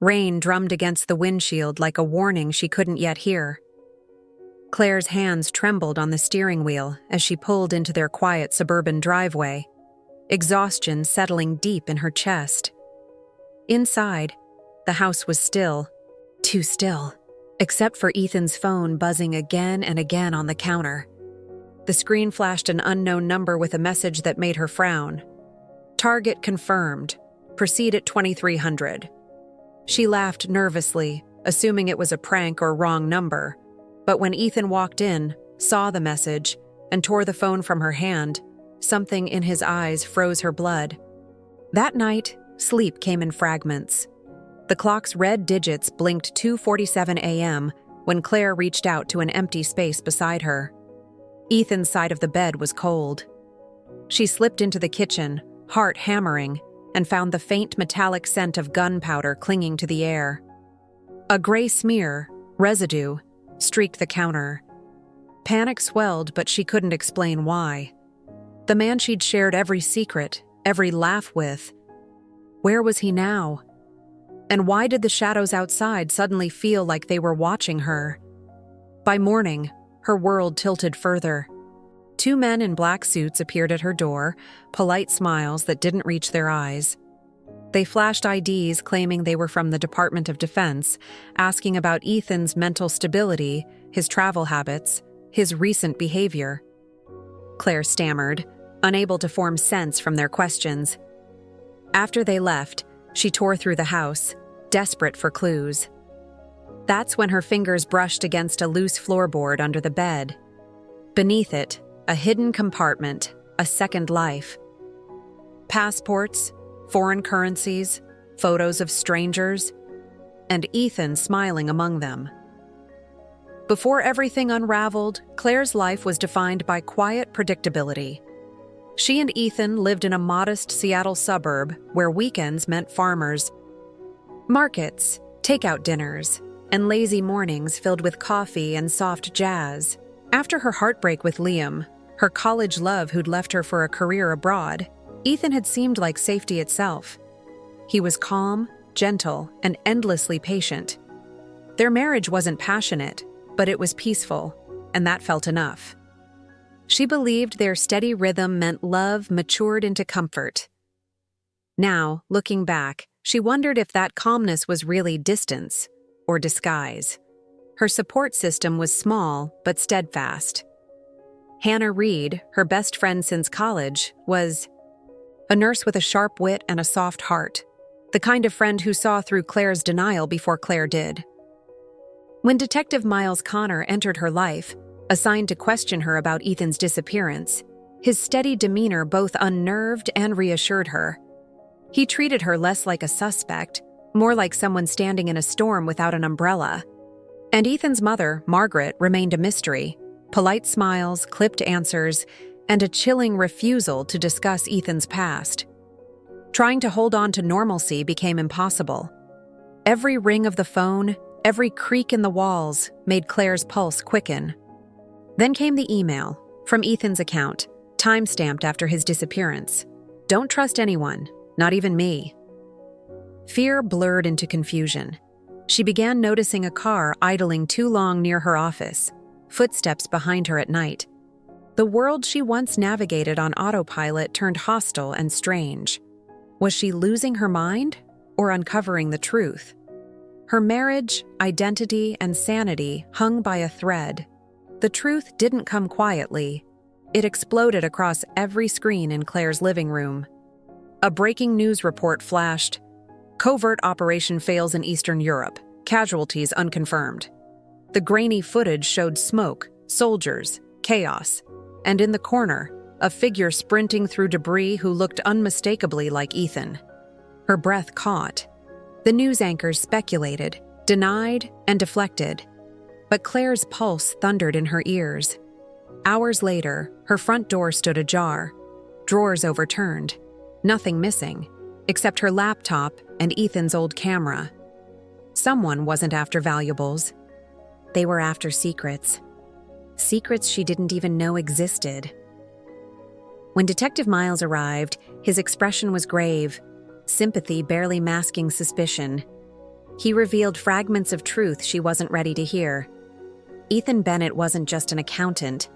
Rain drummed against the windshield like a warning she couldn't yet hear. Claire's hands trembled on the steering wheel as she pulled into their quiet suburban driveway, exhaustion settling deep in her chest. Inside, the house was still, too still, except for Ethan's phone buzzing again and again on the counter. The screen flashed an unknown number with a message that made her frown. Target confirmed. Proceed at 2300. She laughed nervously, assuming it was a prank or wrong number. But when Ethan walked in, saw the message, and tore the phone from her hand, something in his eyes froze her blood. That night, sleep came in fragments. The clock's red digits blinked 2:47 a.m. when Claire reached out to an empty space beside her. Ethan's side of the bed was cold. She slipped into the kitchen, heart hammering, and found the faint metallic scent of gunpowder clinging to the air. A gray smear, residue, streaked the counter. Panic swelled, but she couldn't explain why. The man she'd shared every secret, every laugh with. Where was he now? And why did the shadows outside suddenly feel like they were watching her? By morning, her world tilted further. 2 men in black suits appeared at her door, polite smiles that didn't reach their eyes. They flashed IDs claiming they were from the Department of Defense, asking about Ethan's mental stability, his travel habits, his recent behavior. Claire stammered, unable to form sense from their questions. After they left, she tore through the house, desperate for clues. That's when her fingers brushed against a loose floorboard under the bed. Beneath it, a hidden compartment, a second life. Passports, foreign currencies, photos of strangers, and Ethan smiling among them. Before everything unraveled, Claire's life was defined by quiet predictability. She and Ethan lived in a modest Seattle suburb where weekends meant farmers, markets, takeout dinners, and lazy mornings filled with coffee and soft jazz. After her heartbreak with Liam, her college love who'd left her for a career abroad, Ethan had seemed like safety itself. He was calm, gentle, and endlessly patient. Their marriage wasn't passionate, but it was peaceful, and that felt enough. She believed their steady rhythm meant love matured into comfort. Now, looking back, she wondered if that calmness was really distance or disguise. Her support system was small but steadfast. Hannah Reed, her best friend since college, was a nurse with a sharp wit and a soft heart, the kind of friend who saw through Claire's denial before Claire did. When Detective Miles Connor entered her life, assigned to question her about Ethan's disappearance, his steady demeanor both unnerved and reassured her. He treated her less like a suspect, more like someone standing in a storm without an umbrella. And Ethan's mother, Margaret, remained a mystery. Polite smiles, clipped answers, and a chilling refusal to discuss Ethan's past. Trying to hold on to normalcy became impossible. Every ring of the phone, every creak in the walls made Claire's pulse quicken. Then came the email, from Ethan's account, time-stamped after his disappearance. Don't trust anyone, not even me. Fear blurred into confusion. She began noticing a car idling too long near her office, footsteps behind her at night. The world she once navigated on autopilot turned hostile and strange. Was she losing her mind or uncovering the truth? Her marriage, identity, and sanity hung by a thread. The truth didn't come quietly. It exploded across every screen in Claire's living room. A breaking news report flashed. Covert operation fails in Eastern Europe. Casualties unconfirmed. The grainy footage showed smoke, soldiers, chaos, and in the corner, a figure sprinting through debris who looked unmistakably like Ethan. Her breath caught. The news anchors speculated, denied, and deflected. But Claire's pulse thundered in her ears. Hours later, her front door stood ajar, drawers overturned, nothing missing, except her laptop and Ethan's old camera. Someone wasn't after valuables. They were after secrets. Secrets she didn't even know existed. When Detective Miles arrived, his expression was grave, sympathy barely masking suspicion. He revealed fragments of truth she wasn't ready to hear. Ethan Bennett wasn't just an accountant.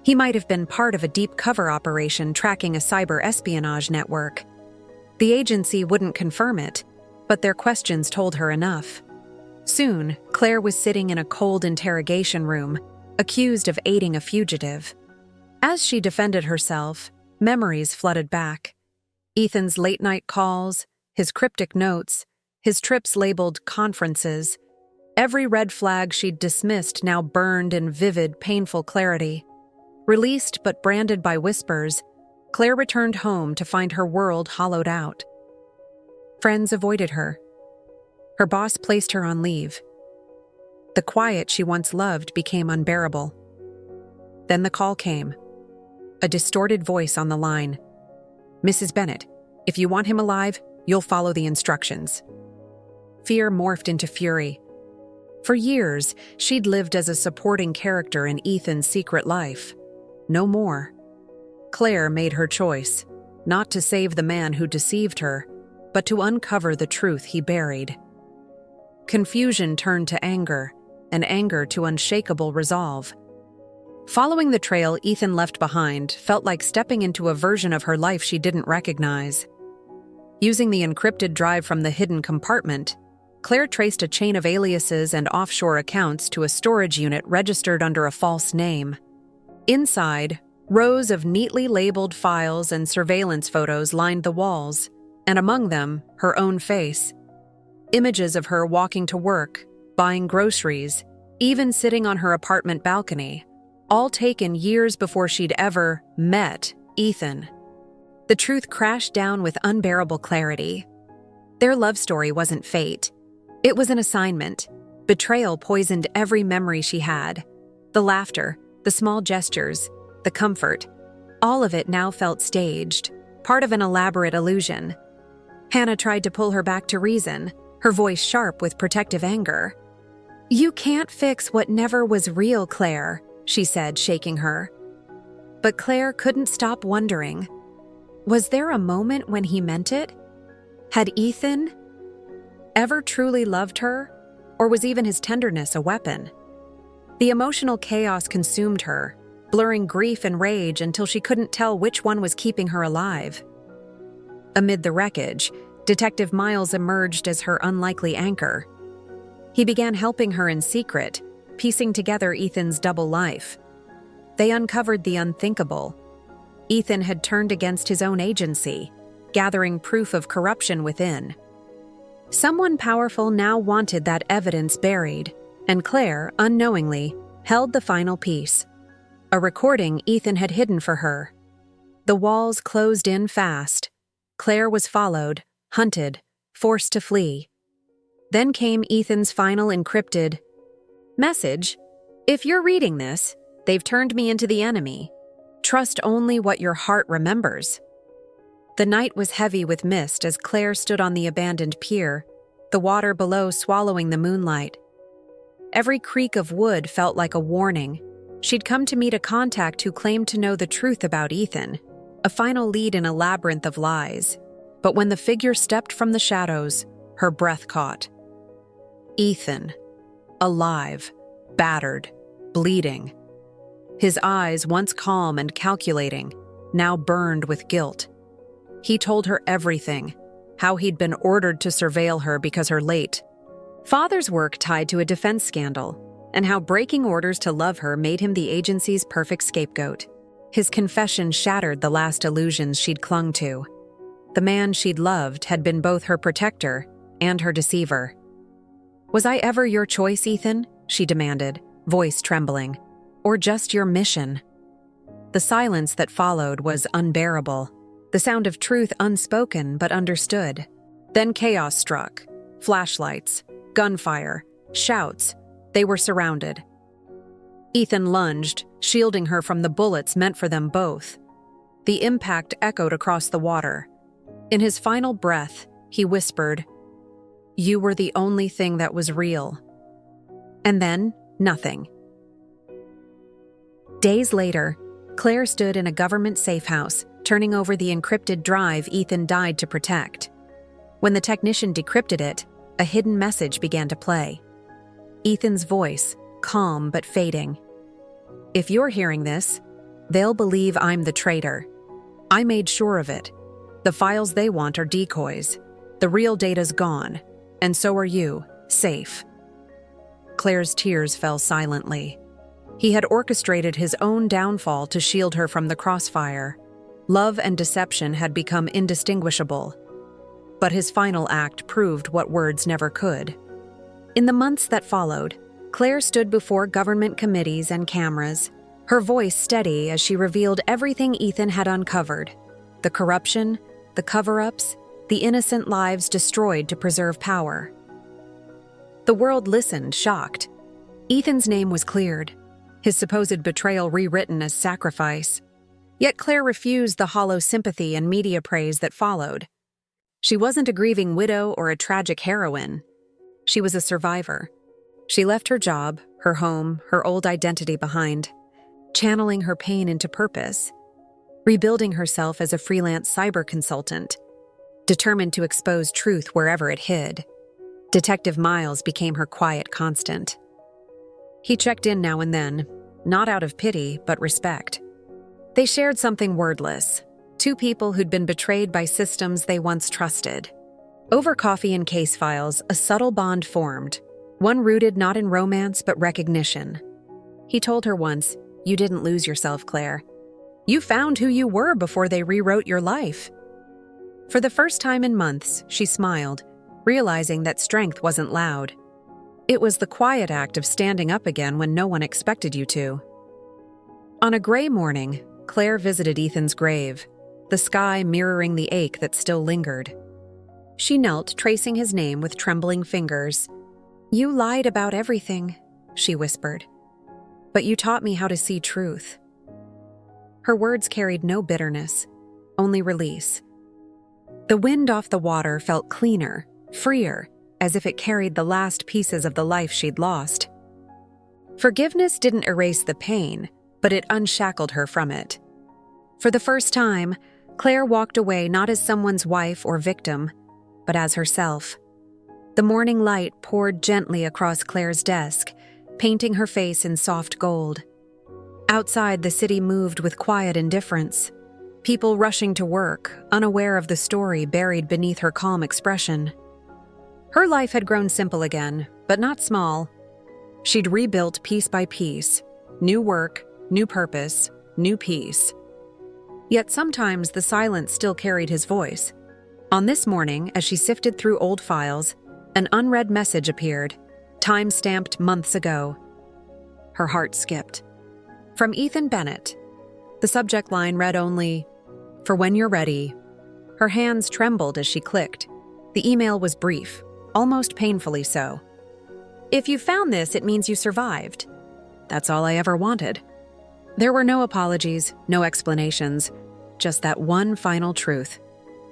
He might have been part of a deep cover operation tracking a cyber espionage network. The agency wouldn't confirm it, but their questions told her enough. Soon, Claire was sitting in a cold interrogation room, accused of aiding a fugitive. As she defended herself, memories flooded back. Ethan's late-night calls, his cryptic notes, his trips labeled conferences. Every red flag she'd dismissed now burned in vivid, painful clarity. Released but branded by whispers, Claire returned home to find her world hollowed out. Friends avoided her. Her boss placed her on leave. The quiet she once loved became unbearable. Then the call came. A distorted voice on the line. "Mrs. Bennett, if you want him alive, you'll follow the instructions." Fear morphed into fury. For years, she'd lived as a supporting character in Ethan's secret life. No more. Claire made her choice, not to save the man who deceived her, but to uncover the truth he buried. Confusion turned to anger, and anger to unshakable resolve. Following the trail Ethan left behind felt like stepping into a version of her life she didn't recognize. Using the encrypted drive from the hidden compartment, Claire traced a chain of aliases and offshore accounts to a storage unit registered under a false name. Inside, rows of neatly labeled files and surveillance photos lined the walls, and among them, her own face. Images of her walking to work, buying groceries, even sitting on her apartment balcony, all taken years before she'd ever met Ethan. The truth crashed down with unbearable clarity. Their love story wasn't fate. It was an assignment. Betrayal poisoned every memory she had. The laughter, the small gestures, the comfort, all of it now felt staged, part of an elaborate illusion. Hannah tried to pull her back to reason, her voice sharp with protective anger. "You can't fix what never was real, Claire," she said, shaking her. But Claire couldn't stop wondering. Was there a moment when he meant it? Had Ethan ever truly loved her, or was even his tenderness a weapon? The emotional chaos consumed her, blurring grief and rage until she couldn't tell which one was keeping her alive. Amid the wreckage, Detective Miles emerged as her unlikely anchor. He began helping her in secret, piecing together Ethan's double life. They uncovered the unthinkable. Ethan had turned against his own agency, gathering proof of corruption within. Someone powerful now wanted that evidence buried, and Claire, unknowingly, held the final piece. A recording Ethan had hidden for her. The walls closed in fast. Claire was followed, hunted, forced to flee. Then came Ethan's final encrypted message. "If you're reading this, they've turned me into the enemy. Trust only what your heart remembers." The night was heavy with mist as Claire stood on the abandoned pier, the water below swallowing the moonlight. Every creak of wood felt like a warning. She'd come to meet a contact who claimed to know the truth about Ethan, a final lead in a labyrinth of lies. But when the figure stepped from the shadows, her breath caught. Ethan, alive, battered, bleeding. His eyes, once calm and calculating, now burned with guilt. He told her everything, how he'd been ordered to surveil her because her late father's work tied to a defense scandal, and how breaking orders to love her made him the agency's perfect scapegoat. His confession shattered the last illusions she'd clung to. The man she'd loved had been both her protector and her deceiver. "Was I ever your choice, Ethan?" she demanded, voice trembling. "Or just your mission?" The silence that followed was unbearable, the sound of truth unspoken but understood. Then chaos struck. Flashlights, gunfire, shouts. They were surrounded. Ethan lunged, shielding her from the bullets meant for them both. The impact echoed across the water. In his final breath, he whispered, "You were the only thing that was real." And then, nothing. Days later, Claire stood in a government safe house, turning over the encrypted drive Ethan died to protect. When the technician decrypted it, a hidden message began to play. Ethan's voice, calm but fading. "If you're hearing this, they'll believe I'm the traitor. I made sure of it. The files they want are decoys. The real data's gone, and so are you, safe." Claire's tears fell silently. He had orchestrated his own downfall to shield her from the crossfire. Love and deception had become indistinguishable. But his final act proved what words never could. In the months that followed, Claire stood before government committees and cameras, her voice steady as she revealed everything Ethan had uncovered: the corruption, the cover-ups, the innocent lives destroyed to preserve power. The world listened, shocked. Ethan's name was cleared, his supposed betrayal rewritten as sacrifice. Yet Claire refused the hollow sympathy and media praise that followed. She wasn't a grieving widow or a tragic heroine. She was a survivor. She left her job, her home, her old identity behind, channeling her pain into purpose, rebuilding herself as a freelance cyber consultant, determined to expose truth wherever it hid. Detective Miles became her quiet constant. He checked in now and then, not out of pity, but respect. They shared something wordless, two people who'd been betrayed by systems they once trusted. Over coffee and case files, a subtle bond formed, one rooted not in romance but recognition. He told her once, "You didn't lose yourself, Claire. You found who you were before they rewrote your life." For the first time in months, she smiled, realizing that strength wasn't loud. It was the quiet act of standing up again when no one expected you to. On a gray morning, Claire visited Ethan's grave, the sky mirroring the ache that still lingered. She knelt, tracing his name with trembling fingers. "You lied about everything," she whispered. "But you taught me how to see truth." Her words carried no bitterness, only release. The wind off the water felt cleaner, freer, as if it carried the last pieces of the life she'd lost. Forgiveness didn't erase the pain, but it unshackled her from it. For the first time, Claire walked away not as someone's wife or victim, but as herself. The morning light poured gently across Claire's desk, painting her face in soft gold. Outside, the city moved with quiet indifference, people rushing to work, unaware of the story buried beneath her calm expression. Her life had grown simple again, but not small. She'd rebuilt piece by piece, new work, new purpose, new peace. Yet sometimes the silence still carried his voice. On this morning, as she sifted through old files, an unread message appeared, time-stamped months ago. Her heart skipped. From Ethan Bennett. The subject line read only, "For when you're ready." Her hands trembled as she clicked. The email was brief, almost painfully so. "If you found this, it means you survived." That's all I ever wanted. There were no apologies, no explanations, just that one final truth.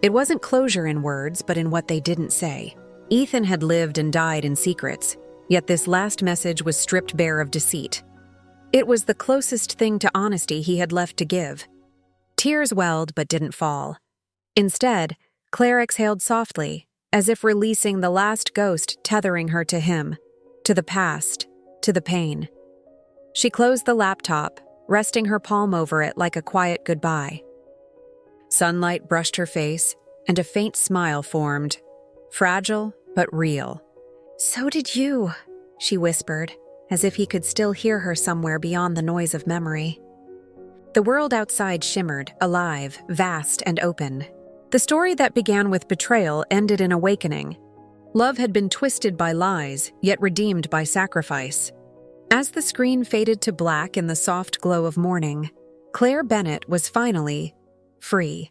It wasn't closure in words, but in what they didn't say. Ethan had lived and died in secrets, yet this last message was stripped bare of deceit. It was the closest thing to honesty he had left to give. Tears welled but didn't fall. Instead, Claire exhaled softly, as if releasing the last ghost tethering her to him, to the past, to the pain. She closed the laptop, resting her palm over it like a quiet goodbye. Sunlight brushed her face, and a faint smile formed, fragile but real. "So did you," she whispered, as if he could still hear her somewhere beyond the noise of memory. The world outside shimmered, alive, vast, and open. The story that began with betrayal ended in awakening. Love had been twisted by lies, yet redeemed by sacrifice. As the screen faded to black in the soft glow of morning, Claire Bennett was finally free.